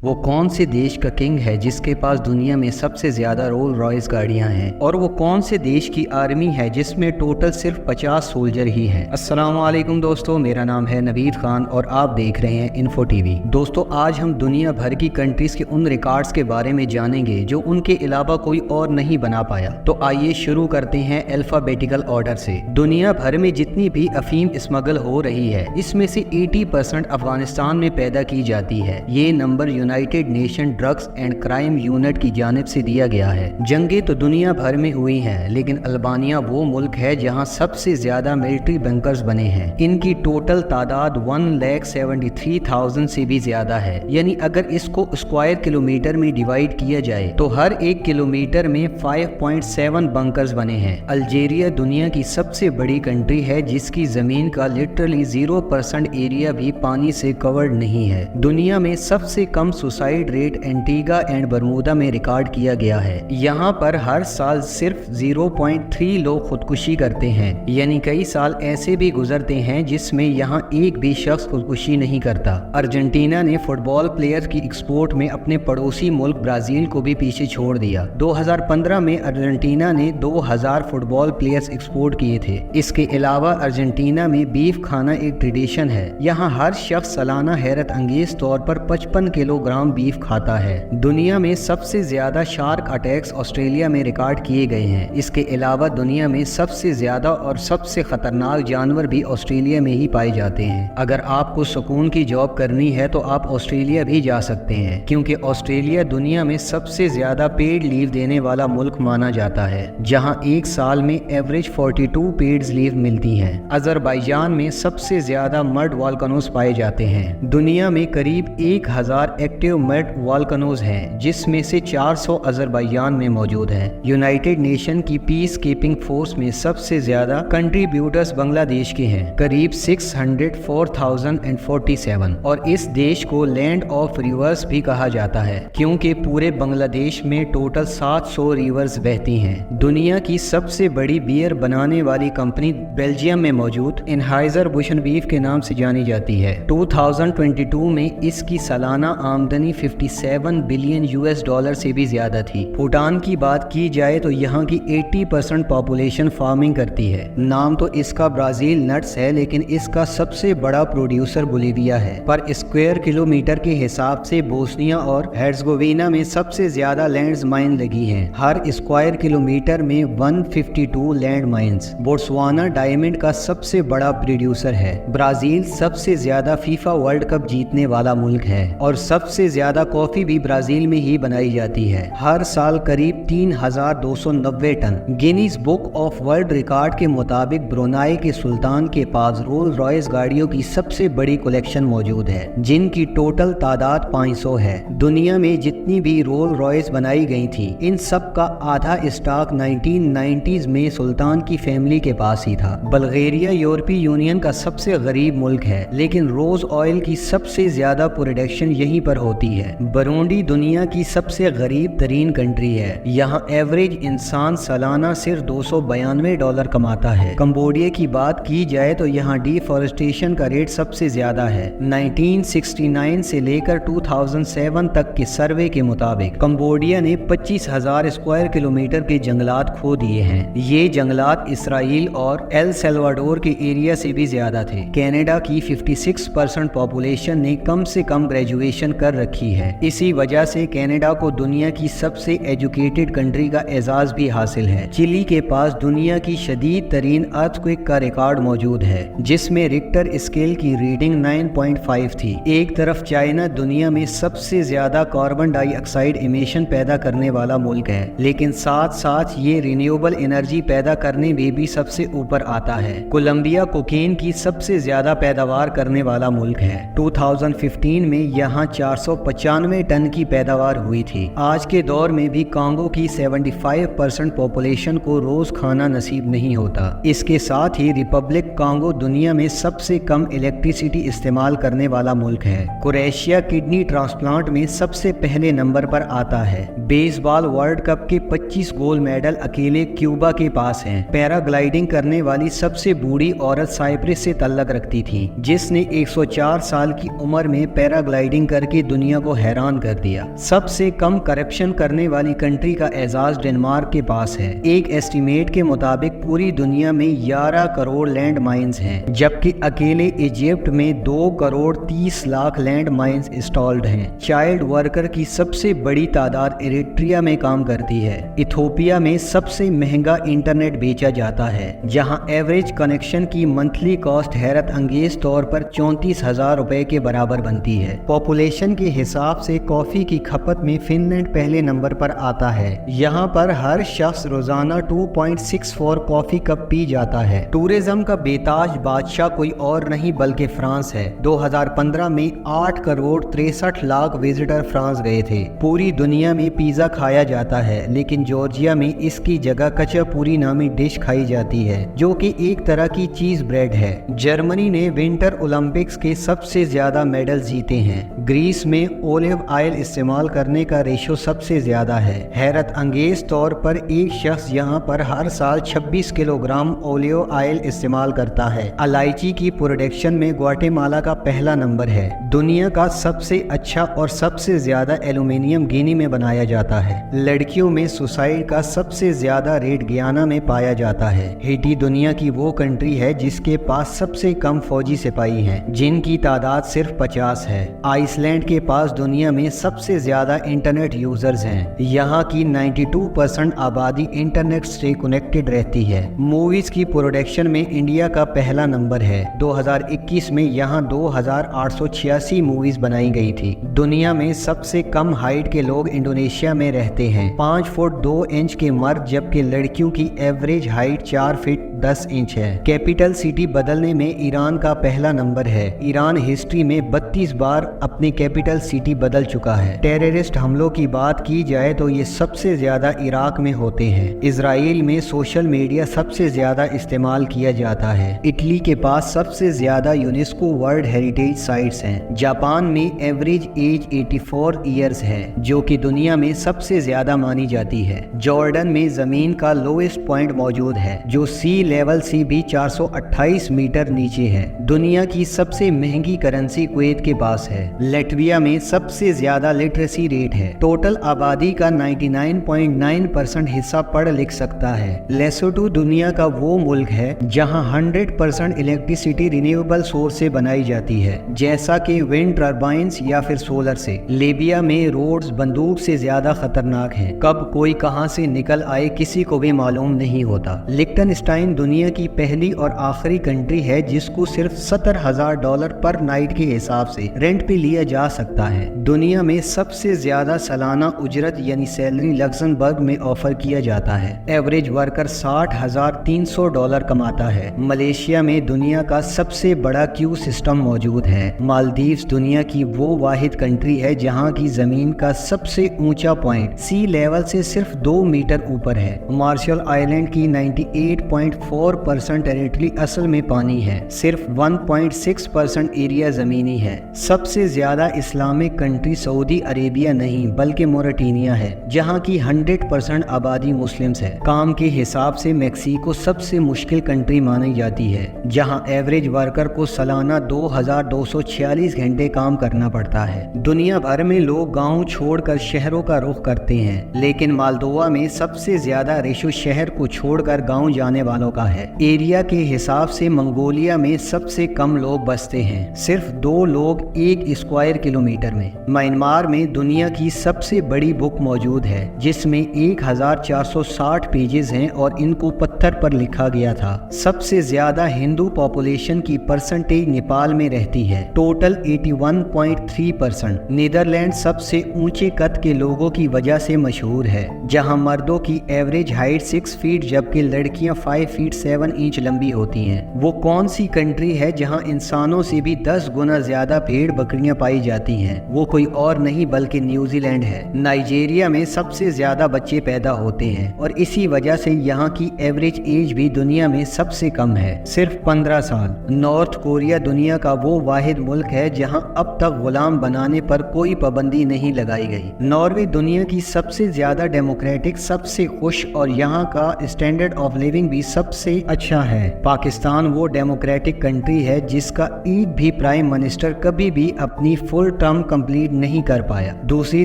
वो कौन से देश का किंग है जिसके पास दुनिया में सबसे ज्यादा रोल रॉयस गाड़ियां हैं, और वो कौन से देश की आर्मी है जिसमें टोटल सिर्फ 50 सोल्जर ही हैं। अस्सलाम वालेकुम दोस्तों, मेरा नाम है नवीद खान और आप देख रहे हैं इन्फो टीवी। दोस्तों, आज हम दुनिया भर की कंट्रीज के उन रिकॉर्ड्स के बारे में जानेंगे जो उनके अलावा कोई और नहीं बना पाया। तो आइए शुरू करते हैं अल्फाबेटिकल ऑर्डर से। दुनिया भर में जितनी भी अफीम स्मगल हो रही है, इसमें से 80% अफगानिस्तान में पैदा की जाती है। ये number United nation drugs and crime unit की जानिब से दिया गया है। जंगें तो दुनिया भर में हुई हैं, लेकिन अल्बानिया वो मुल्क है जहां सबसे ज्यादा मिलिट्री बंकर्स बने हैं। इनकी टोटल तादाद 1,73,000 से भी ज्यादा है। यानी अगर इसको स्क्वायर किलोमीटर में डिवाइड किया जाए तो हर एक किलोमीटर में 5.7 बंकर्स बने हैं। अल्जीरिया दुनिया की सबसे बड़ी कंट्री है जिसकी जमीन का लिटरली 0% एरिया भी पानी से कवर्ड नहीं है। दुनिया में सबसे कम suicide rate Antigua and Bermuda में रिकॉर्ड किया गया है। यहाँ पर हर साल सिर्फ 0.3 लोग खुदकुशी करते हैं। यानी कई साल ऐसे भी गुजरते हैं जिसमें यहाँ एक भी शख्स खुदकुशी नहीं करता। अर्जेंटीना ने फुटबॉल प्लेयर्स की एक्सपोर्ट में अपने पड़ोसी मुल्क ब्राजील को भी पीछे छोड़ दिया। 2015 में अर्जेंटीना ने 2000 फुटबॉल प्लेयर्स एक्सपोर्ट किए थे। इसके अलावा अर्जेंटीना में बीफ खाना एक ट्रेडिशन है। यहाँ हर शख्स सालाना हैरत अंगेज तौर पर 55 किलोग्राम बीफ खाता है। दुनिया में सबसे ज्यादा शार्क अटैक्स ऑस्ट्रेलिया में रिकॉर्ड किए गए हैं। इसके अलावा दुनिया में सबसे ज्यादा और सबसे खतरनाक जानवर भी ऑस्ट्रेलिया में ही पाए जाते हैं। अगर आपको सुकून की जॉब करनी है तो आप ऑस्ट्रेलिया भी जा सकते हैं, क्योंकि ऑस्ट्रेलिया दुनिया में सबसे ज्यादा पेड लीव देने वाला मुल्क माना जाता है, जहां एक साल में एवरेज 42 पेड लीव मिलती हैं। अजरबैजान में सबसे ज्यादा मड वॉल्केनोज पाए जाते हैं। दुनिया में करीब 1000 एक्टिव मड वॉल्केनोज हैं, जिसमें से 400 अजरबैजान में मौजूद हैं। यूनाइटेड नेशन की पीस कीपिंग फोर्स में सबसे ज्यादा कंट्रीब्यूटर्स बांग्लादेश के हैं, करीब 604,047, और इस देश को लैंड ऑफ रिवर्स भी कहा जाता है, क्योंकि पूरे बांग्लादेश में टोटल 700 रिवर्स बहती हैं। दुनिया की सबसे बड़ी बियर बनाने वाली कंपनी बेल्जियम में मौजूद एनहाइजर बुश बीफ के नाम से जानी जाती है। 2022 में इसकी सालाना आमदनी 57 बिलियन US डॉलर से भी ज्यादा थी। भूटान की बात की जाए तो यहाँ की 80% पॉपुलेशन फार्मिंग करती है। नाम तो इसका ब्राजील नट्स है, लेकिन इसका सबसे बड़ा प्रोड्यूसर बोलीविया है। पर स्क्वायर किलोमीटर के हिसाब से बोस्निया और हेर्ज़ेगोविना में सबसे ज्यादा लैंड माइन लगी हैं। हर स्क्वायर किलोमीटर में 152 लैंड माइंस। बोट्सवाना डायमंड का सबसे बड़ा प्रोड्यूसर है। ब्राजील सबसे ज्यादा फीफा वर्ल्ड कप जीतने वाला मुल्क है, और सबसे ज्यादा कॉफी भी ब्राजील में ही बनाई जाती है। हर साल करीब 3290 ton. Guinness book of world record के मुताबिक ब्रुनाई के सुल्तान के पास रोल रॉयस गाड़ियों की सबसे बड़ी कलेक्शन मौजूद है, जिनकी टोटल तादाद 500 है। दुनिया में जितनी भी रोल रॉयस बनाई गई थी, इन सब का आधा स्टॉक 1990s में सुल्तान की फैमिली के पास ही था। बल्गेरिया यूरोपीय यूनियन का सबसे गरीब मुल्क है, लेकिन रोज ऑयल की सबसे ज्यादा प्रोडक्शन यहीं पर होती है। बरूंडी दुनिया की सबसे गरीब तरीन कंट्री है। यहाँ एवरेज इंसान सालाना सिर्फ $292 कमाता है। कंबोडिया की बात की जाए तो यहाँ डिफॉरेस्टेशन का रेट सबसे ज्यादा है। 1969 से लेकर 2007 तक के सर्वे के मुताबिक कंबोडिया ने 25,000 स्क्वायर किलोमीटर के जंगलात खो दिए हैं। ये जंगलात इसराइल और एल सल्वाडोर के एरिया से भी ज्यादा थे। कनाडा की 56% पॉपुलेशन ने कम से कम ग्रेजुएशन कर रखी है। इसी वजह से कनाडा को दुनिया की सबसे एजुकेटेड कंट्री का एजाज भी हासिल है। चिली के पास दुनिया की शदीद तरीन अर्थक्वेक का रिकॉर्ड मौजूद है, जिसमें रिक्टर स्केल की रीडिंग 9.5 थी। एक तरफ चाइना दुनिया में सबसे ज्यादा कार्बन डाइऑक्साइड इमिशन पैदा करने वाला मुल्क है, लेकिन साथ साथ ये रिन्यूएबल एनर्जी पैदा करने में भी सबसे ऊपर आता है। कोलंबिया कोकेन की सबसे ज्यादा पैदावार करने वाला मुल्क है। 2015 में यहाँ 495 टन की पैदावार हुई थी। आज के दौर में भी कांगो की 75% पॉपुलेशन को रोज खाना नसीब नहीं होता। इसके साथ ही रिपब्लिक कांगो दुनिया में सबसे कम इलेक्ट्रिसिटी इस्तेमाल करने वाला मुल्क है। क्रोएशिया किडनी ट्रांसप्लांट में सबसे पहले नंबर पर आता है। बेसबॉल वर्ल्ड कप के 25 गोल्ड मेडल अकेले क्यूबा के पास हैं। पैराग्लाइडिंग करने वाली सबसे बूढ़ी औरत साइप्रस से तल्लक रखती थी, जिसने 104 साल की उम्र में पैराग्लाइडिंग करके दुनिया को हैरान कर दिया। सबसे कम करप्शन करने वाली कंट्री का एजाज डेनमार्क के पास है। एक एस्टीमेट के मुताबिक पूरी दुनिया में 11 करोड़ लैंड माइंस हैं, जबकि अकेले इजिप्ट में 2 crore 30 lakh land mines installed हैं। चाइल्ड वर्कर की सबसे बड़ी तादाद इरिट्रिया में काम करती है। इथोपिया में सबसे महंगा इंटरनेट बेचा जाता है, जहां एवरेज कनेक्शन की मंथली कॉस्ट हैरत अंगेज तौर पर 34,000 रुपए के बराबर बनती है। पॉपुलेशन के हिसाब से कॉफी की खपत में फिनलैंड पहले नंबर पर आता है। यहाँ पर हर शख्स रोजाना 2.64 कॉफी कप पी जाता है। टूरिज्म का बेताज बादशाह कोई और नहीं बल्कि फ्रांस है। 2015 में 8 करोड़ 63 लाख विजिटर फ्रांस गए थे। पूरी दुनिया में पिज्जा खाया जाता है, लेकिन जॉर्जिया में इसकी जगह कचापूरी नामी डिश खाई जाती है, जो कि एक तरह की चीज ब्रेड है। जर्मनी ने विंटर ओलंपिक्स के सबसे ज्यादा मेडल जीते हैं। ग्रीस में ओलिव ऑयल इस्तेमाल करने का रेशो सबसे ज्यादा है। हैरत अंगेज तौर पर एक शख्स यहाँ पर हर साल 26 किलोग्राम ओलिव ऑयल इस्तेमाल करता है। इलायची की प्रोडक्शन में ग्वाटेमाला का पहला नंबर है। दुनिया का सबसे अच्छा और सबसे ज्यादा एल्यूमिनियम गिनी में बनाया जाता है। लड़कियों में सुसाइड का सबसे ज्यादा रेट गियाना में पाया जाता है। हैटी दुनिया की वो कंट्री है जिसके पास सबसे कम फौजी सिपाही हैं, जिनकी तादाद सिर्फ 50 है। आइसलैंड के पास दुनिया में सबसे ज्यादा इंटरनेट यूजर्स हैं। यहाँ की 92% आबादी इंटरनेट से कनेक्टेड रहती है। मूवीज की प्रोडक्शन में इंडिया का पहला नंबर है। 2021 में यहाँ 2886 मूवीज बनाई गई थी। दुनिया में सबसे कम हाइट के लोग इंडोनेशिया में रहते हैं, 5 फुट 2 इंच के मर्द, जबकि लड़कियों की एवरेज हाइट 4 फीट 10 इंच है। कैपिटल सिटी बदलने में ईरान का पहला नंबर है। ईरान हिस्ट्री में 32 बार अपनी कैपिटल सिटी बदल चुका है। टेररिस्ट हमलों की बात की जाए तो ये सबसे ज्यादा इराक में होते हैं। इजराइल में सोशल मीडिया सबसे ज्यादा इस्तेमाल किया जाता है। इटली के पास सबसे ज्यादा यूनेस्को वर्ल्ड हेरिटेज साइट्स हैं। जापान में एवरेज एज 84 ईयर्स है, जो कि दुनिया में सबसे ज्यादा मानी जाती है। जॉर्डन में जमीन का लोएस्ट पॉइंट मौजूद है, जो सी लेवल से भी 428 मीटर नीचे है। दुनिया की सबसे महंगी करेंसी कुवैत के पास है। लैटविया में सबसे ज्यादा लिटरेसी रेट है। टोटल आबादी का 99.9% हिस्सा पढ़ लिख सकता है। लेसोटो दुनिया का वो मुल्क है जहां 100% इलेक्ट्रिसिटी रिन्यूएबल सोर्स से बनाई जाती है, जैसा कि विंड टर्बाइंस या फिर सोलर से। लीबिया में रोड्स बंदूक से ज्यादा खतरनाक हैं। कब कोई कहां से निकल आए किसी को भी मालूम नहीं होता। लिक्टनस्टाइन दुनिया की पहली और आखिरी कंट्री है जिसको सिर्फ $70,000 पर नाइट के हिसाब से रेंट पे लिया जा सकता है। दुनिया में सबसे ज्यादा सालाना उजरत यानी सैलरी लक्समबर्ग में ऑफर किया जाता है। एवरेज वर्कर $60,300 कमाता है। मलेशिया में दुनिया का सबसे बड़ा क्यू सिस्टम मौजूद है। मालदीव्स दुनिया की वो वाहिद कंट्री है जहां की जमीन का सबसे ऊंचा पॉइंट सी लेवल से सिर्फ 2 मीटर ऊपर है। मार्शल आइलैंड की 98.4% टेरिटरी असल में पानी है। सिर्फ 1.6% एरिया जमीनी है। सबसे ज्यादा इस्लामिक कंट्री सऊदी अरेबिया नहीं बल्कि मोरिटानिया है, जहां की 100% आबादी मुस्लिम्स है। काम के हिसाब से मेक्सिको सबसे मुश्किल कंट्री मानी जाती है, जहां एवरेज वर्कर को सालाना 2246 घंटे काम करना पड़ता है। दुनिया भर में लोग गांव छोड़कर शहरों का रुख करते हैं, लेकिन मालदोवा में सबसे ज्यादा रेशो शहर को छोड़कर गांव जाने वालों का है। एरिया के हिसाब से मंगोलिया में सबसे कम लोग बसते हैं, सिर्फ 2 लोग 1 स्क्वायर किलोमीटर में। म्यांमार में दुनिया की सबसे बड़ी बुक मौजूद है, जिसमें 1460 पेजेस हैं और इनको पत्थर पर लिखा गया था। सबसे ज्यादा हिंदू पॉपुलेशन की परसेंटेज नेपाल में रहती है, टोटल 81.3%। नीदरलैंड सबसे ऊंचे कद के लोगों की वजह से मशहूर है, जहां मर्दों की एवरेज हाइट 6 फीट जबकि लड़कियां 5 फीट 7 इंच लंबी होती हैं। वो कौन सी कंट्री है जहां इंसानों से भी 10 गुना ज्यादा भेड़ बकरियां पाई जाती हैं? वो कोई और नहीं बल्कि न्यूजीलैंड है। नाइजीरिया में सबसे ज्यादा बच्चे पैदा होते हैं और इसी वजह से यहाँ की एवरेज एज भी दुनिया में सबसे कम है, सिर्फ 15 साल। नॉर्थ कोरिया दुनिया का वो वाहिद मुल्क है जहाँ अब तक गुलाम बनाने पर कोई पाबंदी नहीं लगाई गई। नॉर्वे दुनिया की सबसे ज्यादा डेमोक्रेटिक, सबसे खुश और यहाँ का स्टैंडर्ड ऑफ लिविंग भी सबसे सबसे अच्छा है। पाकिस्तान वो डेमोक्रेटिक कंट्री है जिसका एक भी प्राइम मिनिस्टर कभी भी अपनी फुल टर्म कंप्लीट नहीं कर पाया। दूसरी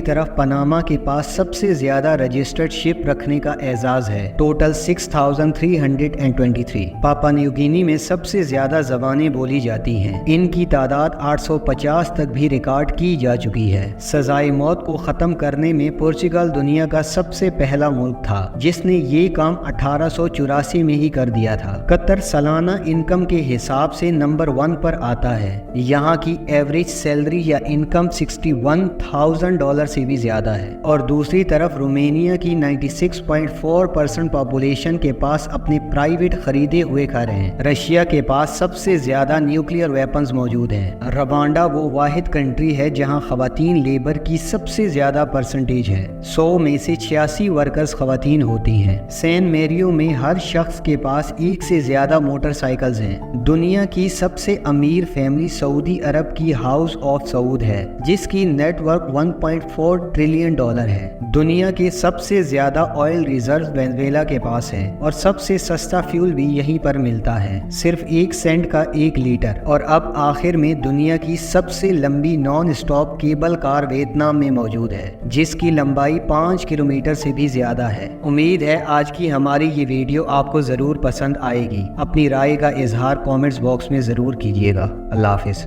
तरफ पनामा के पास सबसे ज्यादा रजिस्टर्ड शिप रखने का एजाज है, टोटल 6323। पापा न्यू गिनी में सबसे ज्यादा जबानें बोली जाती हैं, इनकी तादाद 850 तक भी रिकॉर्ड की जा चुकी है। सजाए मौत को खत्म करने में पुर्तगाल दुनिया का सबसे पहला मुल्क था जिसने ये काम 1884 में ही कर दिया था। कतर सालाना इनकम के हिसाब से नंबर 1 पर आता है। यहाँ की एवरेज सैलरी या इनकम $61,000 से भी ज्यादा है। और दूसरी तरफ रोमेनिया की 96.4% पॉपुलेशन के पास अपने प्राइवेट खरीदे हुए घर हैं। रशिया के पास सबसे ज्यादा न्यूक्लियर वेपन्स मौजूद हैं। रवांडा वो वाहिद कंट्री है जहाँ खवातीन लेबर की सबसे ज्यादा परसेंटेज है, 100 में से 86 वर्कर्स खवातीन होती हैं। सैन मेरियो में हर शख्स के पास एक से ज्यादा मोटरसाइकिल्स हैं। दुनिया की सबसे अमीर फैमिली सऊदी अरब की हाउस ऑफ सऊद है जिसकी नेटवर्क $1.4 ट्रिलियन है। दुनिया के सबसे ज्यादा ऑयल रिजर्व वेनेजुएला के पास है और सबसे सस्ता फ्यूल भी यहीं पर मिलता है, सिर्फ 1 सेंट का 1 लीटर। और अब आखिर में दुनिया की सबसे लंबी non stop cable car Vietnam में मौजूद है जिसकी लंबाई 5 किलोमीटर से भी ज्यादा है। उम्मीद है आज की हमारी ये वीडियो आपको जरूर पसंद आएगी। अपनी राय का इजहार कमेंट्स बॉक्स में जरूर कीजिएगा। अल्लाह हाफिज।